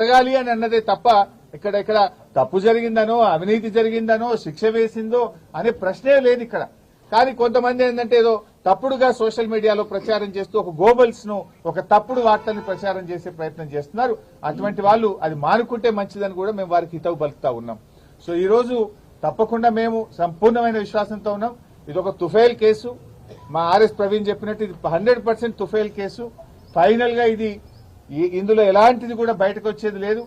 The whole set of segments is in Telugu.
జరగాలి అని అన్నదే తప్ప ఇక్కడ తప్పు జరిగిందనో అవినీతి జరిగిందనో శిక్ష వేసిందో అనే ప్రశ్నే లేదు ఇక్కడ. కానీ కొంతమంది ఏంటంటే ఏదో తప్పుడుగా సోషల్ మీడియాలో ప్రచారం చేస్తూ ఒక గోబల్స్ ను ఒక తప్పుడు వార్తల్ని ప్రచారం చేసే ప్రయత్నం చేస్తున్నారు. అటువంటి వాళ్ళు అది మానుకుంటే మంచిదని కూడా మేము వారికి హితవు పలుకుతా ఉన్నాం. సో ఈ రోజు తప్పకుండా మేము సంపూర్ణమైన విశ్వాసంతో ఉన్నాం. ఇది ఒక తుఫైల్ కేసు. మా ఆర్ఎస్ ప్రవీణ్ చెప్పినట్టు ఇది 100% తుఫైల్ కేసు. ఫైనల్ గా ఇది ఇందులో ఎలాంటిది కూడా బయటకు వచ్చేది లేదు.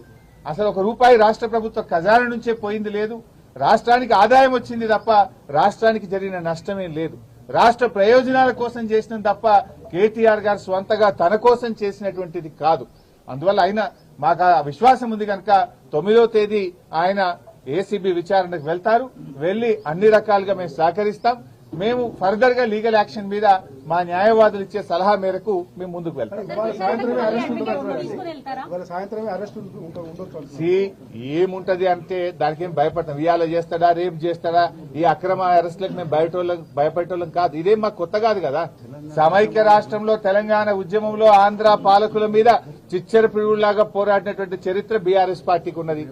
అసలు ₹1 రాష్ట్ర ప్రభుత్వ ఖజానా నుంచే పోయింది లేదు. రాష్ట్రానికి ఆదాయం వచ్చింది తప్ప రాష్ట్రానికి జరిగిన నష్టమేం లేదు. రాష్ట్ర ప్రయోజనాల కోసం చేసిన తప్ప కేటీఆర్ గారు స్వంతగా తన కోసం చేసినటువంటిది కాదు. అందువల్ల ఆయన మాకు ఆ విశ్వాసం ఉంది కనుక 9వ తేదీ ఆయన ఏసీబీ విచారణకు వెళ్తారు. వెళ్లి అన్ని రకాలుగా మేము సహకరిస్తాం. మేము ఫర్దర్ గా లీగల్ యాక్షన్ మీద మా న్యాయవాదులు ఇచ్చే సలహా మేరకు మేము ముందుకు వెళ్తాం. ఏముంటది అంటే దానికి ఏం భయపడతాం. ఇవాళ చేస్తాడా రేపు చేస్తాడా ఈ అక్రమ అరెస్టులకు మేము భయపడేటోళ్ళం కాదు. ఇదేం మాకు కొత్త కాదు కదా. సమైక్య రాష్ట్రంలో తెలంగాణ ఉద్యమంలో ఆంధ్ర పాలకుల మీద చిచ్చర పిడుగులాగా పోరాడినటువంటి చరిత్ర బీఆర్ఎస్ పార్టీకి ఉన్నది.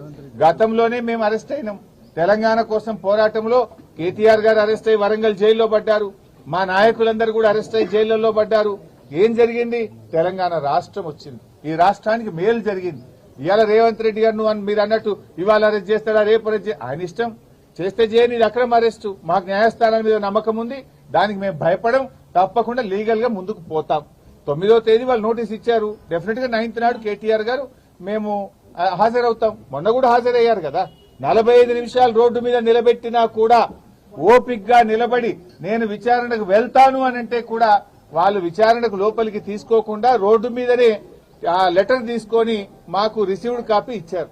గతంలోనే మేము అరెస్ట్ అయినాం. తెలంగాణ కోసం పోరాటంలో కేటీఆర్ గారు అరెస్ట్ అయ్యి వరంగల్ జైల్లో పడ్డారు. మా నాయకులందరూ కూడా అరెస్ట్ అయ్యి జైళ్లలో పడ్డారు. ఏం జరిగింది? తెలంగాణ రాష్ట్రం వచ్చింది. ఈ రాష్ట్రానికి మేలు జరిగింది. ఇవాళ రేవంత్ రెడ్డి గారు మీరు అన్నట్టు ఇవాళ అరెస్ట్ చేస్తాడా రేపు అరెస్ట్ ఆయన ఇష్టం. చేస్తే చేయని ఇది అక్రమ అరెస్టు. మాకు న్యాయస్థానాల మీద నమ్మకం ఉంది. దానికి మేము భయపడం. తప్పకుండా లీగల్ గా ముందుకు పోతాం. 9వ తేదీ వాళ్ళు నోటీస్ ఇచ్చారు. డెఫినెట్ గా 9th నాడు కేటీఆర్ గారు మేము హాజరవుతాం. మొన్న కూడా హాజరయ్యారు కదా. 45 నిమిషాలు రోడ్డు మీద నిలబెట్టినా కూడా ఓపిగ్గా నిలబడి నేను విచారణకు వెళ్తాను అని అంటే కూడా వాళ్ళు విచారణకు లోపలికి తీసుకోకుండా రోడ్డు మీదనే ఆ లెటర్ తీసుకొని మాకు రిసీవ్డ్ కాపీ ఇచ్చారు.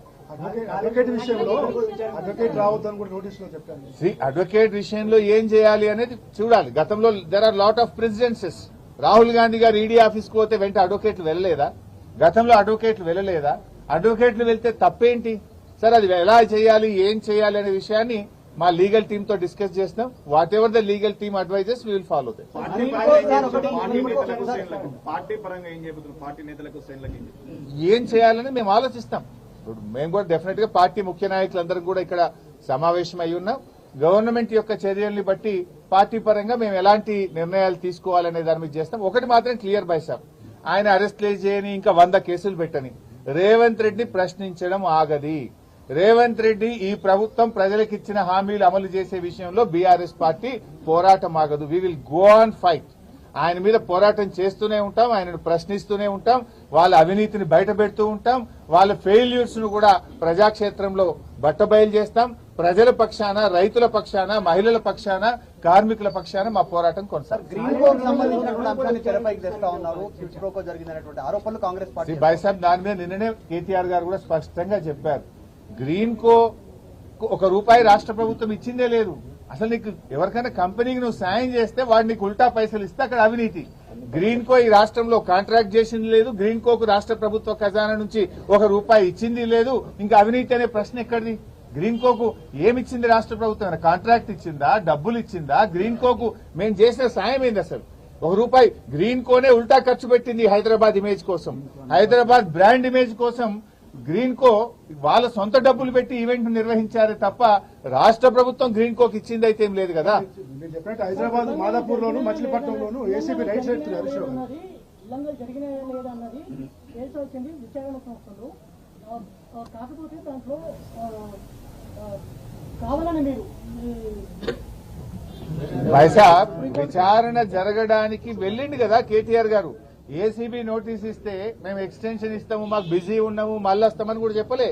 అడ్వకేట్ విషయంలో ఏం చేయాలి అనేది చూడాలి. గతంలో there are lot of precedences. Rahul Gandhi గారు ఈడీ ఆఫీస్కి పోతే వెంట అడ్వకేట్లు వెళ్ళలేదా? గతంలో అడ్వకేట్లు వెళ్ళలేదా? అడ్వకేట్లు వెళ్తే తప్పేంటి సార్? అది ఎలా చేయాలి ఏం చేయాలి అనే విషయాన్ని మా లీగల్ టీమ్ తో డిస్కస్ చేస్తాం. Whatever the legal team advises we will follow that. ఏం చేయాలని మేము ఆలోచిస్తాం. మేము కూడా డెఫినెట్ గా పార్టీ ముఖ్య నాయకులందరం కూడా ఇక్కడ సమావేశం అయి ఉన్నాం. గవర్నమెంట్ యొక్క చర్యల్ని బట్టి పార్టీ పరంగా మేము ఎలాంటి నిర్ణయాలు తీసుకోవాలనే దాని మీద చేస్తాం. ఒకటి మాత్రం క్లియర్ బై సార్, ఆయన అరెస్ట్ చేయని ఇంకా 100 కేసులు పెట్టని రేవంత్ రెడ్డి ప్రశ్నించడం ఆగది. రేవంత్ రెడ్డి ఈ ప్రభుత్వం ప్రజలకు ఇచ్చిన హామీలు అమలు చేసే విషయంలో బీఆర్ఎస్ పార్టీ పోరాటం ఆగదు. We will go on fight. ఆయన మీద పోరాటం చేస్తూనే ఉంటాం. ఆయనను ప్రశ్నిస్తూనే ఉంటాం. వాళ్ళ అవినీతిని బయట పెడుతూ ఉంటాం. వాళ్ళ ఫెయిల్యూర్స్ ను కూడా ప్రజాక్షేత్రంలో బట్టబయలు చేస్తాం. ప్రజల పక్షాన, రైతుల పక్షాన, మహిళల పక్షాన, కార్మికుల పక్షాన మా పోరాటం కొనసాగుతుంది. బైసాబ్ దాని మీద నిన్ననే కేటీఆర్ గారు కూడా స్పష్టంగా చెప్పారు. గ్రీన్ కో ₹1 రాష్ట్ర ప్రభుత్వం ఇచ్చిందే లేదు. అసలు నీకు ఎవరికైనా కంపెనీకి నువ్వు సాయం చేస్తే వాడు నీకు ఉల్టా పైసలు ఇస్తే అక్కడ అవినీతి. గ్రీన్ కో ఈ రాష్ట్రంలో కాంట్రాక్ట్ చేసింది లేదు. గ్రీన్ కోకు రాష్ట్ర ప్రభుత్వ ఖజానా నుంచి ₹1 ఇచ్చింది లేదు. ఇంకా అవినీతి అనే ప్రశ్న ఎక్కడిది? గ్రీన్ కోకు ఏమిచ్చింది రాష్ట్ర ప్రభుత్వం? కాంట్రాక్ట్ ఇచ్చిందా? డబ్బులు ఇచ్చిందా? గ్రీన్ కోకు మేము చేసిన సాయం ఏంది? అసలు ₹1 గ్రీన్ కోనే ఉల్టా ఖర్చు పెట్టింది హైదరాబాద్ ఇమేజ్ కోసం, హైదరాబాద్ బ్రాండ్ ఇమేజ్ కోసం. గ్రీన్ కో వాళ్ళ సొంత డబ్బులు పెట్టి ఈవెంట్ నిర్వహించారే తప్ప రాష్ట్ర ప్రభుత్వం గ్రీన్ కోకి ఇచ్చింది అయితే ఏం లేదు కదా. హైదరాబాద్ మాదాపూర్ లోను మచిలీపట్నంలోను ఏసీబీ రైట్స్ కాకపోతే దాంట్లో కావాలని మీరు వైసాబ్ విచారణ జరగడానికి వెళ్ళింది కదా కేటీఆర్ గారు. ఏసీబీ నోటీస్ ఇస్తే మేము ఎక్స్టెన్షన్ ఇస్తాము, మాకు బిజీ ఉన్నాము, మళ్ళీ వస్తామని కూడా చెప్పలే.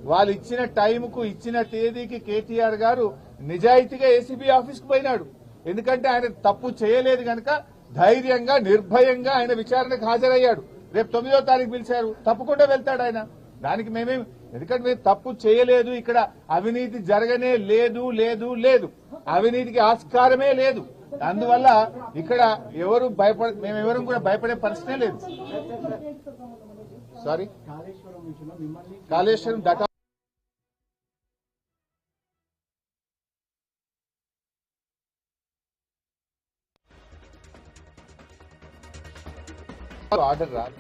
వాళ్ళు ఇచ్చిన టైంకు, ఇచ్చిన తేదీకి కేటీఆర్ గారు నిజాయితీగా ఏసీబీ ఆఫీస్కు పోయినాడు. ఎందుకంటే ఆయన తప్పు చేయలేదు కనుక ధైర్యంగా, నిర్భయంగా ఆయన విచారణకు హాజరయ్యాడు. రేపు 9వ తారీఖు పిలిచారు, తప్పకుండా వెళ్తాడు ఆయన. దానికి మేమేం, ఎందుకంటే మేము తప్పు చేయలేదు, ఇక్కడ అవినీతి జరగనే లేదు, అవినీతికి ఆస్కారమే లేదు. అందువల్ల ఇక్కడ ఎవరు మేమెవరం కూడా భయపడే పరిస్థితే లేదు. సారీ, కాళేశ్వరం దట ఆర్డర్ రాదు.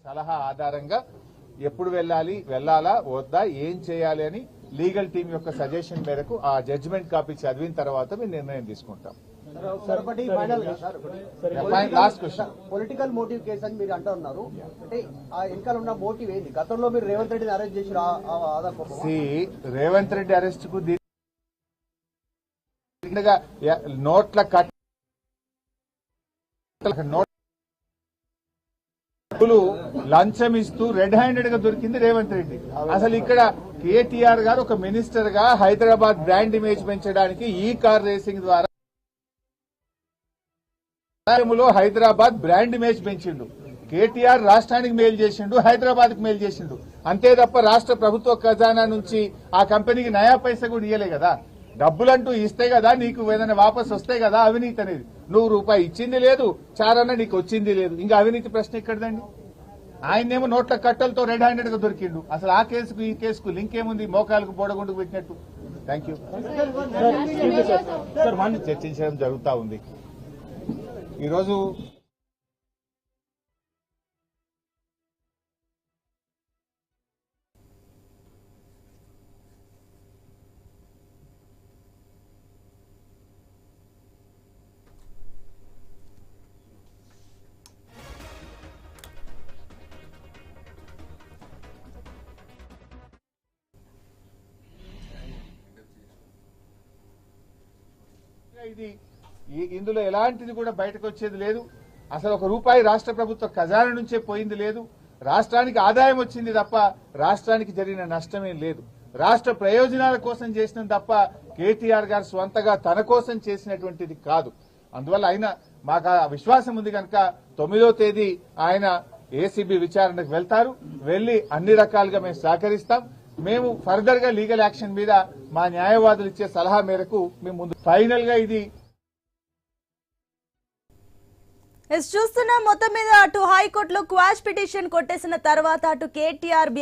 సలహా ఆధారంగా ఎప్పుడు వెళ్ళాలా వద్దా ఏం చేయాలి అని లీగల్ టీం యొక్క సజెషన్ మేరకు ఆ జడ్జిమెంట్ కాపీ చదివిన తర్వాత మేము నిర్ణయం తీసుకుంటాం. Last question, political motive case అని మీరు అంటూ ఉన్నారు. అంటే ఆ వెనకాల ఉన్న మోటివ్ ఏంది? గతంలో మీరు రేవంత్ రెడ్డిని అరెస్ట్ చేసి రేవంత్ రెడ్డి అరెస్ట్ కు నోట్ల కట్ లంచం ఇస్తూ రెడ్ హ్యాండెడ్ గా దొరికింది రేవంత్ రెడ్డి. అసలు ఇక్కడ కేటీఆర్ గారు ఒక మినిస్టర్ గా హైదరాబాద్ బ్రాండ్ ఇమేజ్ పెంచడానికి ఈ కార్ రేసింగ్ ద్వారా హైదరాబాద్ బ్రాండ్ ఇమేజ్ పెంచిండు. కేటీఆర్ రాష్ట్రానికి మేలు చేసిండు, హైదరాబాద్ కు మేలు చేసిండు. అంతే తప్ప రాష్ట్ర ప్రభుత్వ ఖజానా నుంచి ఆ కంపెనీకి నయా పైసా కూడా ఇయ్యలే కదా. డబ్బులంటూ ఇస్తే కదా నీకు ఏదైనా వాపసు వస్తే కదా అవినీతి అనేది. నువ్వు రూపాయి ఇచ్చింది లేదు, చారన్న నీకు వచ్చింది లేదు, ఇంకా అవినీతి ప్రశ్న ఎక్కడదండి? ఆయనేమో నోట్ల కట్టలతో రెడ్ హ్యాండెడ్ గా దొరికిండు. అసలు ఆ కేసుకు ఈ కేసుకు లింక్ ఏముంది? మోకాలకు బోడగుండుకు పెట్టినట్టు. Thank you. చర్చించడం జరుగుతా ఉంది. ఈరోజు ఇందులో ఎలాంటిది కూడా బయటకు వచ్చేది లేదు. అసలు ఒక రూపాయి రాష్ట్ర ప్రభుత్వ ఖజానా నుంచే పోయింది లేదు. రాష్ట్రానికి ఆదాయం వచ్చింది తప్ప రాష్ట్రానికి జరిగిన నష్టమేం లేదు. రాష్ట్ర ప్రయోజనాల కోసం చేసిన తప్ప కేటీఆర్ గారు స్వంతగా తన కోసం చేసినటువంటిది కాదు. అందువల్ల ఆయన మాకు ఆ విశ్వాసం ఉంది కనుక 9వ తేదీ ఆయన ఏసీబీ విచారణకు వెళ్తారు. వెళ్లి అన్ని రకాలుగా మేము సహకరిస్తాం. మేము ఫర్దర్ గా లీగల్ యాక్షన్ మీద మా న్యాయవాదులు ఇచ్చే సలహా మేరకు మేము ముందు ఫైనల్ గా ఇది చూస్తున్నా. మొత్తం మీద అటు హైకోర్టులో క్వాష్ పిటిషన్ కొట్టేసిన తర్వాత అటు కేటీఆర్